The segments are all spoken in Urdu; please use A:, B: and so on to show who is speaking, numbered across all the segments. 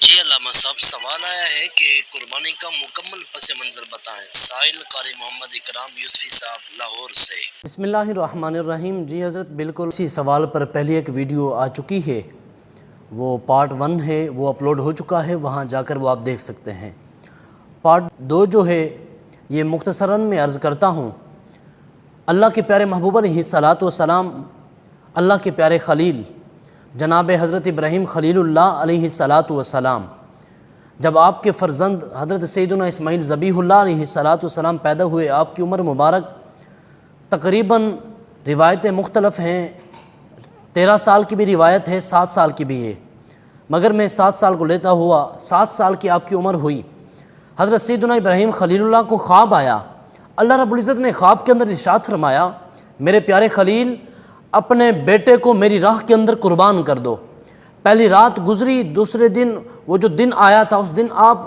A: جی علامہ صاحب، سوال آیا ہے کہ قربانی کا مکمل پس منظر بتائیں۔ سائل قاری محمد اکرام یوسفی صاحب لاہور سے۔
B: بسم اللہ الرحمن الرحیم۔ جی حضرت، بالکل اسی سوال پر پہلی ایک ویڈیو آ چکی ہے، وہ پارٹ 1 ہے، وہ اپلوڈ ہو چکا ہے، وہاں جا کر وہ آپ دیکھ سکتے ہیں۔ پارٹ 2 جو ہے یہ مختصراً میں عرض کرتا ہوں۔ اللہ کے پیارے محبوب علیہ الصلاۃ والسلام، اللہ کے پیارے خلیل جناب حضرت ابراہیم خلیل اللہ علیہ الصلاۃ والسلام، جب آپ کے فرزند حضرت سیدنا اسماعیل ذبیح اللہ علیہ الصلاۃ والسلام پیدا ہوئے، آپ کی عمر مبارک تقریباً روایتیں مختلف ہیں، 13 سال کی بھی روایت ہے، 7 سال کی بھی ہے، مگر میں 7 سال کو لیتا ہوا 7 سال کی آپ کی عمر ہوئی۔ حضرت سیدنا ابراہیم خلیل اللہ کو خواب آیا، اللہ رب العزت نے خواب کے اندر ارشاد فرمایا، میرے پیارے خلیل، اپنے بیٹے کو میری راہ کے اندر قربان کر دو۔ پہلی رات گزری، دوسرے دن وہ جو دن آیا تھا، اس دن آپ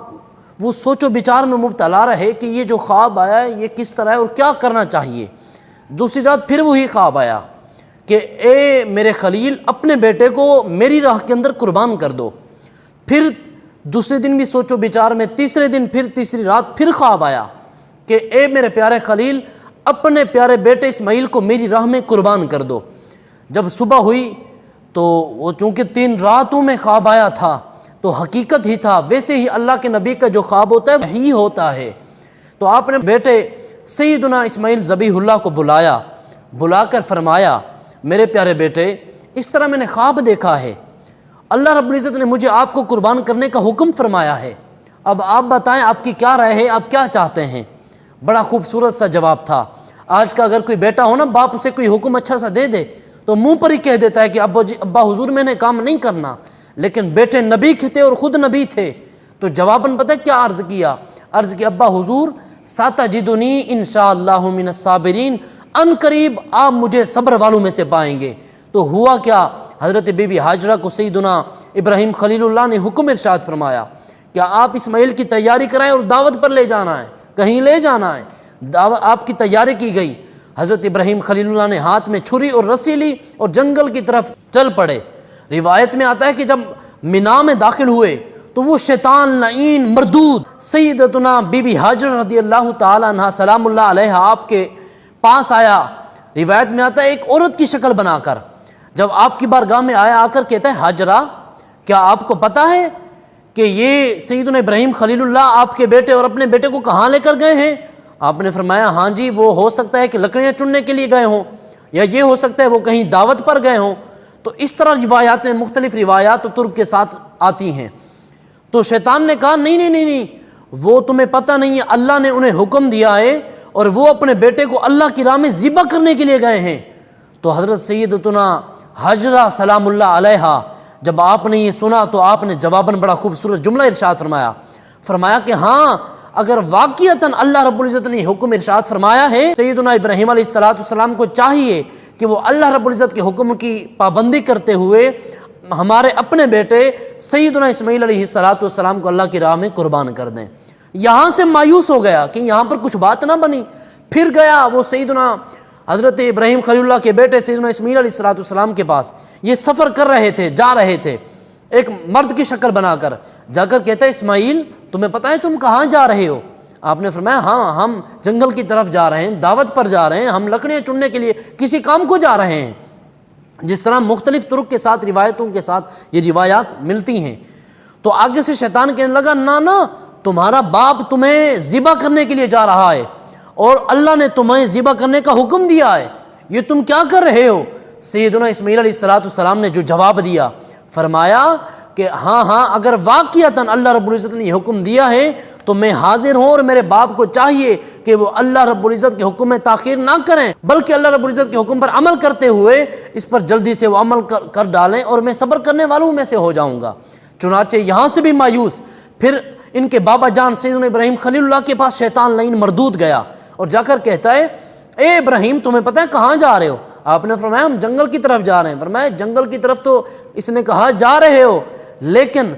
B: وہ سوچ و بچار میں مبتلا رہے کہ یہ جو خواب آیا ہے یہ کس طرح ہے اور کیا کرنا چاہیے۔ دوسری رات پھر وہی خواب آیا کہ اے میرے خلیل، اپنے بیٹے کو میری راہ کے اندر قربان کر دو۔ پھر دوسرے دن بھی سوچ و بچار میں، تیسرے دن پھر تیسری رات پھر خواب آیا کہ اے میرے پیارے خلیل، اپنے پیارے بیٹے اسماعیل کو میری راہ میں قربان کر دو۔ جب صبح ہوئی تو وہ چونکہ 3 راتوں میں خواب آیا تھا تو حقیقت ہی تھا، ویسے ہی اللہ کے نبی کا جو خواب ہوتا ہے وہی ہوتا ہے۔ تو آپ نے بیٹے سیدنا اسماعیل ذبیح اللہ کو بلا کر فرمایا، میرے پیارے بیٹے، اس طرح میں نے خواب دیکھا ہے، اللہ رب العزت نے مجھے آپ کو قربان کرنے کا حکم فرمایا ہے، اب آپ بتائیں آپ کی کیا رائے ہے، آپ کیا چاہتے ہیں؟ بڑا خوبصورت سا جواب تھا۔ آج کا اگر کوئی بیٹا ہو نا، باپ اسے کوئی حکم اچھا سا دے تو منہ پر ہی کہہ دیتا ہے کہ ابا حضور میں نے کام نہیں کرنا، لیکن بیٹے نبی تھے اور خود نبی تھے، تو جواباً پتہ کیا عرض کیا ابا حضور، ستجدنی انشاءاللہ من الصابرین، ان قریب آپ مجھے صبر والوں میں سے پائیں گے۔ تو ہوا کیا، حضرت بی بی ہاجرہ کو سیدنا ابراہیم خلیل اللہ نے حکم ارشاد فرمایا کہ آپ اسماعیل کی تیاری کرائیں اور دعوت پر لے جانا ہے، کہیں لے جانا ہے۔ آپ کی تیاری کی گئی، حضرت ابراہیم خلیل اللہ نے ہاتھ میں چھری اور رسی لی اور جنگل کی طرف چل پڑے۔ روایت میں آتا ہے کہ جب مینا میں داخل ہوئے تو وہ شیطان لعین مردود سیدتنا بی بی ہاجرہ رضی اللہ تعالی عنہ سلام اللہ علیہا آپ کے پاس آیا۔ روایت میں آتا ہے ایک عورت کی شکل بنا کر جب آپ کی بارگاہ میں آیا، آ کر کہتا ہے، ہاجرہ، کیا آپ کو پتہ ہے کہ یہ سیدنا ابراہیم خلیل اللہ آپ کے بیٹے اور اپنے بیٹے کو کہاں لے کر گئے ہیں؟ آپ نے فرمایا، ہاں جی، وہ ہو سکتا ہے کہ لکڑیاں چننے کے لیے گئے ہوں، یا یہ ہو سکتا ہے وہ کہیں دعوت پر گئے ہوں۔ تو اس طرح روایات میں مختلف روایات و طرق کے ساتھ آتی ہیں۔ تو شیطان نے کہا، نہیں، وہ تمہیں پتہ نہیں ہے، اللہ نے انہیں حکم دیا ہے اور وہ اپنے بیٹے کو اللہ کی راہ میں ذبح کرنے کے لیے گئے ہیں۔ تو حضرت سیدتنا ہاجرہ سلام اللہ علیہا جب آپ نے یہ سنا تو آپ نے جواباً بڑا خوبصورت جملہ ارشاد فرمایا کہ ہاں، اگر واقعتاً اللہ رب العزت نے حکم ارشاد فرمایا ہے، سیدنا ابراہیم علیہ السلام کو چاہیے کہ وہ اللہ رب العزت کے حکم کی پابندی کرتے ہوئے ہمارے اپنے بیٹے سیدنا اسماعیل علیہ السلام کو اللہ کی راہ میں قربان کر دیں۔ یہاں سے مایوس ہو گیا کہ یہاں پر کچھ بات نہ بنی، پھر گیا وہ سیدنا حضرت ابراہیم خلیل اللہ کے بیٹے سیدنا اسماعیل علیہ السلام کے پاس۔ یہ سفر کر رہے تھے، جا رہے تھے، ایک مرد کی شکل بنا کر جا کر کہتا ہے، اسماعیل، تمہیں پتہ ہے تم کہاں جا رہے ہو؟ آپ نے فرمایا، ہاں، ہم جنگل کی طرف جا رہے ہیں، دعوت پر جا رہے ہیں، ہم لکڑیاں چننے کے لیے کسی کام کو جا رہے ہیں۔ جس طرح مختلف طرق کے ساتھ، روایتوں کے ساتھ یہ روایات ملتی ہیں۔ تو آگے سے شیطان کہنے لگا، نہ، تمہارا باپ تمہیں ذبح کرنے کے لیے جا رہا ہے اور اللہ نے تمہیں ذبح کرنے کا حکم دیا ہے، یہ تم کیا کر رہے ہو؟ سیدنا اسماعیل علیہ السلام نے جو جواب دیا، فرمایا کہ ہاں، اگر واقعتاً اللہ رب العزت نے یہ حکم دیا ہے تو میں حاضر ہوں، اور میرے باپ کو چاہیے کہ وہ اللہ رب العزت کے حکم میں تاخیر نہ کریں، بلکہ اللہ رب العزت کے حکم پر عمل کرتے ہوئے اس پر جلدی سے وہ عمل کر ڈالیں، اور میں صبر کرنے والوں میں سے ہو جاؤں گا۔ چنانچہ یہاں سے بھی مایوس پھر ان کے بابا جان سیدنا ابراہیم خلیل اللہ کے پاس شیطان لعین مردود گیا اور جا کر کہتا ہے، اے ابراہیم، تمہیں پتہ ہے کہاں جا رہے ہو؟ آپ نے فرمایا، ہم جنگل کی طرف جا رہے ہیں۔ فرمایا، جنگل کی طرف تو اس نے کہا جا رہے ہو، لیکن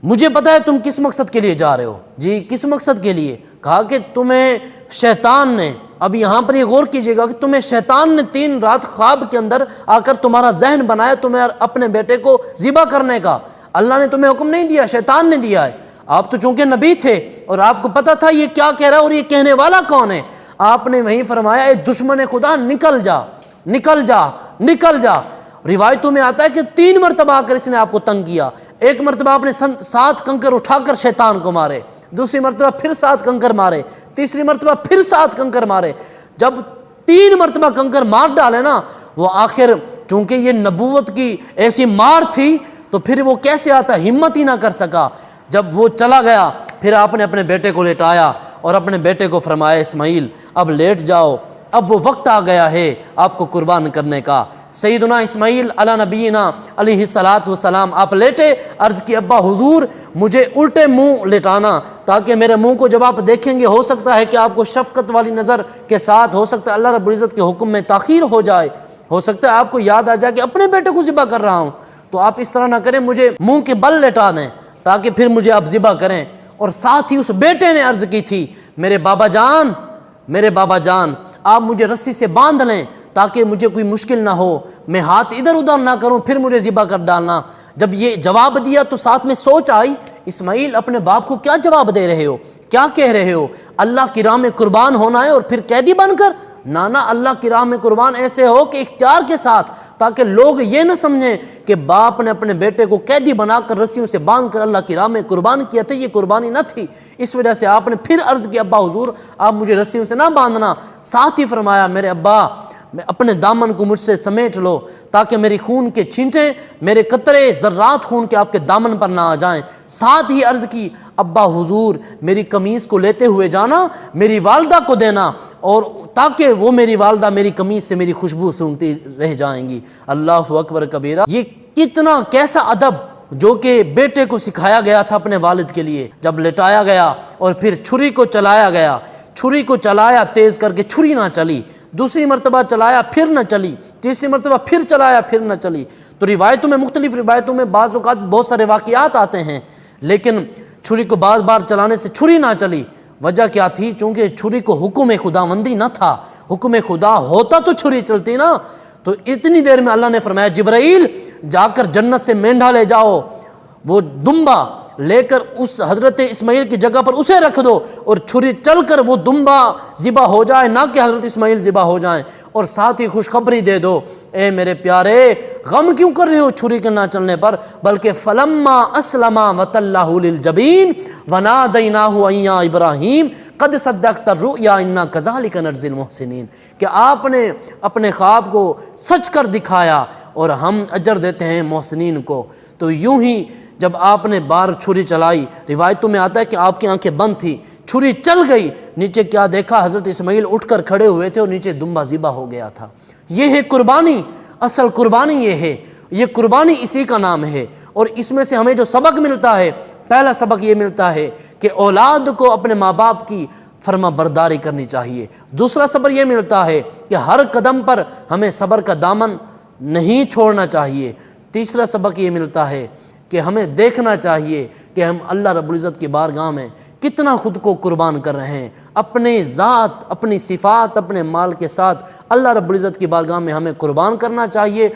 B: مجھے پتہ ہے تم کس مقصد کے لیے جا رہے ہو۔ جی، کس مقصد کے لیے؟ کہا کہ تمہیں شیطان نے، اب یہاں پر یہ غور کیجئے گا کہ تمہیں شیطان نے 3 رات خواب کے اندر آ کر تمہارا ذہن بنایا تمہیں اپنے بیٹے کو ذبح کرنے کا۔ اللہ نے تمہیں حکم نہیں دیا، شیطان نے دیا ہے۔ آپ تو چونکہ نبی تھے اور آپ کو پتہ تھا یہ کیا کہہ رہا ہے اور یہ کہنے والا کون ہے، آپ نے وہیں فرمایا اے دشمن خدا نکل جا نکل جا نکل جا۔ روایتوں میں آتا ہے کہ 3 مرتبہ آ کر اس نے آپ کو تنگ کیا۔ ایک مرتبہ آپ نے 7 کنکر اٹھا کر شیطان کو مارے، دوسری مرتبہ پھر 7 کنکر مارے، تیسری مرتبہ پھر 7 کنکر مارے۔ جب 3 مرتبہ کنکر مار ڈالے نا، وہ آخر چونکہ یہ نبوت کی ایسی مار تھی تو پھر وہ کیسے آتا، ہمت ہی نہ کر سکا۔ جب وہ چلا گیا پھر آپ نے اپنے بیٹے کو لٹایا اور اپنے بیٹے کو فرمایا اسماعیل اب لیٹ جاؤ، اب وہ وقت آ گیا ہے آپ کو قربان کرنے کا۔ سیدنا اسماعیل علی نبینا علیہ الصلاۃ والسلام آپ لیٹے، عرض کی ابا حضور مجھے الٹے منہ لٹانا تاکہ میرے منہ کو جب آپ دیکھیں گے ہو سکتا ہے کہ آپ کو شفقت والی نظر کے ساتھ، ہو سکتا ہے اللہ رب العزت کے حکم میں تاخیر ہو جائے، ہو سکتا ہے آپ کو یاد آ جائے کہ اپنے بیٹے کو ذبح کر رہا ہوں، تو آپ اس طرح نہ کریں، مجھے منہ کے بل لٹا دیں تاکہ پھر مجھے آپ ذبح کریں۔ اور ساتھ ہی اس بیٹے نے عرض کی تھی میرے بابا جان آپ مجھے رسی سے باندھ لیں تاکہ مجھے کوئی مشکل نہ ہو، میں ہاتھ ادھر ادھر نہ کروں پھر مجھے ذبح کر ڈالنا۔ جب یہ جواب دیا تو ساتھ میں سوچ آئی اسماعیل اپنے باپ کو کیا جواب دے رہے ہو، کیا کہہ رہے ہو، اللہ کی راہ میں قربان ہونا ہے اور پھر قیدی بن کر؟ نانا اللہ کی راہ میں قربان ایسے ہو کہ اختیار کے ساتھ، تاکہ لوگ یہ نہ سمجھیں کہ باپ نے اپنے بیٹے کو قیدی بنا کر رسیوں سے باندھ کر اللہ کی راہ میں قربان کیا تھا، یہ قربانی نہ تھی۔ اس وجہ سے آپ نے پھر عرض کیا ابا حضور آپ مجھے رسیوں سے نہ باندھنا، ساتھ ہی فرمایا میرے ابا اپنے دامن کو مجھ سے سمیٹ لو تاکہ میری خون کے چھینٹیں، میرے قطرے ذرات خون کے آپ کے دامن پر نہ آ جائیں۔ ساتھ ہی عرض کی ابا حضور میری قمیص کو لیتے ہوئے جانا، میری والدہ کو دینا، اور تاکہ وہ میری والدہ میری قمیص سے میری خوشبو سونگتی رہ جائیں گی۔ اللہ اکبر کبیرہ۔ یہ کتنا کیسا ادب جو کہ بیٹے کو سکھایا گیا تھا اپنے والد کے لیے۔ جب لٹایا گیا اور پھر چھری کو چلایا گیا، چھری کو چلایا تیز کر کے، چھری نہ چلی، دوسری مرتبہ چلایا پھر نہ چلی، تیسری مرتبہ پھر چلایا پھر نہ چلی۔ تو روایتوں میں، مختلف روایتوں میں بعض اوقات بہت سارے واقعات آتے ہیں، لیکن چھری کو بار بار چلانے سے چھری نہ چلی۔ وجہ کیا تھی؟ چونکہ چھری کو حکم خداوندی نہ تھا، حکم خدا ہوتا تو چھری چلتی نا۔ تو اتنی دیر میں اللہ نے فرمایا جبرائیل جا کر جنت سے مینڈھا لے جاؤ، وہ دمبا لے کر اس حضرت اسماعیل کی جگہ پر اسے رکھ دو، اور چھری چل کر وہ دمبا ذبح ہو جائے، نہ کہ حضرت اسماعیل ذبح ہو جائیں۔ اور ساتھ ہی خوشخبری دے دو اے میرے پیارے غم کیوں کر رہے ہو چھری کے نہ چلنے پر، بلکہ فلما اسلما وتلہ للجبین ونادیناہ ان یا ابراہیم قد صدقت الرؤیا انا کذالک نجزی المحسنین، کہ آپ نے اپنے خواب کو سچ کر دکھایا اور ہم اجر دیتے ہیں محسنین کو۔ تو یوں ہی جب آپ نے بار چھری چلائی، روایتوں میں آتا ہے کہ آپ کی آنکھیں بند تھی، چھری چل گئی، نیچے کیا دیکھا، حضرت اسماعیل اٹھ کر کھڑے ہوئے تھے اور نیچے دمبا ذبح ہو گیا تھا۔ یہ ہے قربانی، اصل قربانی یہ ہے، یہ قربانی اسی کا نام ہے۔ اور اس میں سے ہمیں جو سبق ملتا ہے، پہلا سبق یہ ملتا ہے کہ اولاد کو اپنے ماں باپ کی فرما برداری کرنی چاہیے۔ دوسرا سبق یہ ملتا ہے کہ ہر قدم پر ہمیں صبر کا دامن نہیں چھوڑنا چاہیے۔ تیسرا سبق یہ ملتا ہے کہ ہمیں دیکھنا چاہیے کہ ہم اللہ رب العزت کی بارگاہ میں کتنا خود کو قربان کر رہے ہیں، اپنے ذات، اپنی صفات، اپنے مال کے ساتھ اللہ رب العزت کی بارگاہ میں ہمیں قربان کرنا چاہیے۔